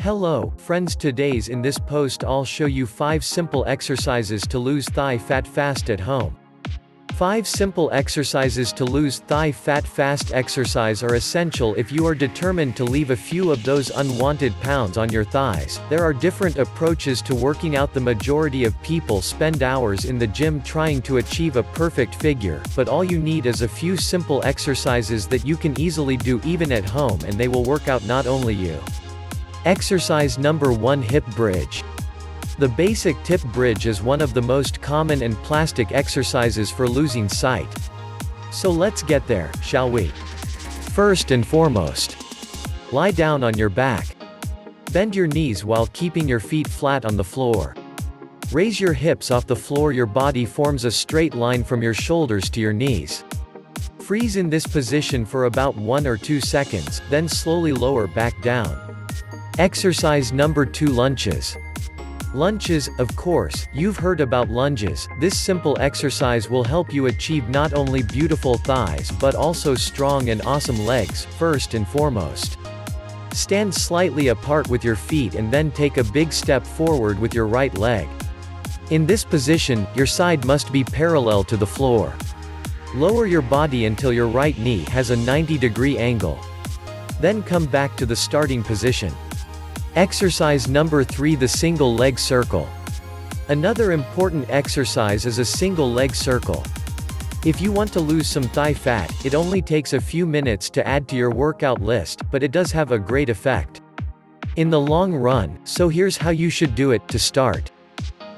Hello, friends. In this post I'll show you 5 simple exercises to lose thigh fat fast at home. 5 simple exercises to lose thigh fat fast. Exercise are essential if you are determined to leave a few of those unwanted pounds on your thighs. There are different approaches to working out. The majority of people spend hours in the gym trying to achieve a perfect figure, but all you need is a few simple exercises that you can easily do even at home, and they will work out not only you. Exercise number 1: Hip Bridge. The basic hip bridge is one of the most common and plastic exercises for losing sight. So let's get there, shall we? First and foremost, lie down on your back. Bend your knees while keeping your feet flat on the floor. Raise your hips off the floor. Your body forms a straight line from your shoulders to your knees. Freeze in this position for about 1 or 2 seconds, then slowly lower back down. Exercise number 2: Lunges. Lunges, of course, you've heard about lunges. This simple exercise will help you achieve not only beautiful thighs but also strong and awesome legs. First and foremost, stand slightly apart with your feet and then take a big step forward with your right leg. In this position, your side must be parallel to the floor. Lower your body until your right knee has a 90-degree angle. Then come back to the starting position. Exercise number 3: The single leg circle. Another important exercise is a single leg circle. If you want to lose some thigh fat, it only takes a few minutes to add to your workout list, but it does have a great effect in the long run. So here's how you should do it. To start,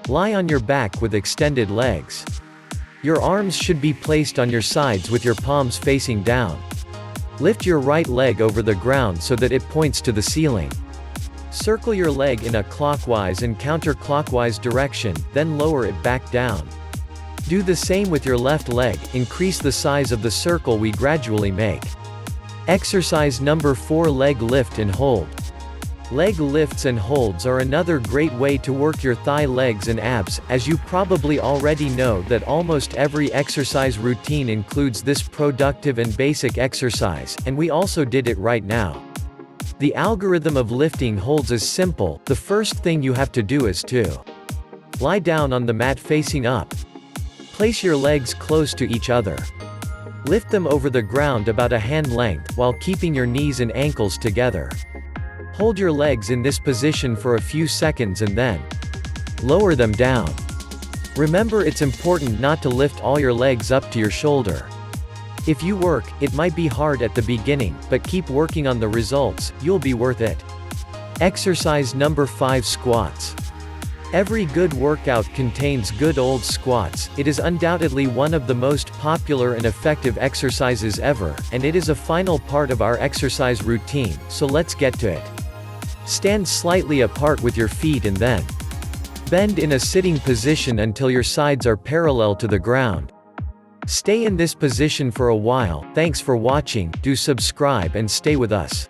lie on your back with extended legs. Your arms should be placed on your sides with your palms facing down. Lift your right leg over the ground so that it points to the ceiling. Circle your leg in a clockwise and counterclockwise direction, then lower it back down. Do the same with your left leg. Increase the size of the circle we gradually make. Exercise number 4: Leg lift and hold. Leg lifts and holds are another great way to work your thigh, legs and abs. As you probably already know that almost every exercise routine includes this productive and basic exercise, and we also did it right now. The algorithm of lifting holds is simple. The first thing you have to do is to lie down on the mat facing up. Place your legs close to each other. Lift them over the ground about a hand length, while keeping your knees and ankles together. Hold your legs in this position for a few seconds and then lower them down. Remember, it's important not to lift all your legs up to your shoulder. If you work, it might be hard at the beginning, but keep working on the results, you'll be worth it. Exercise number 5: Squats. Every good workout contains good old squats. It is undoubtedly one of the most popular and effective exercises ever, and it is a final part of our exercise routine, so let's get to it. Stand slightly apart with your feet and then bend in a sitting position until your sides are parallel to the ground. Stay in this position for a while. Thanks for watching. Do subscribe and stay with us.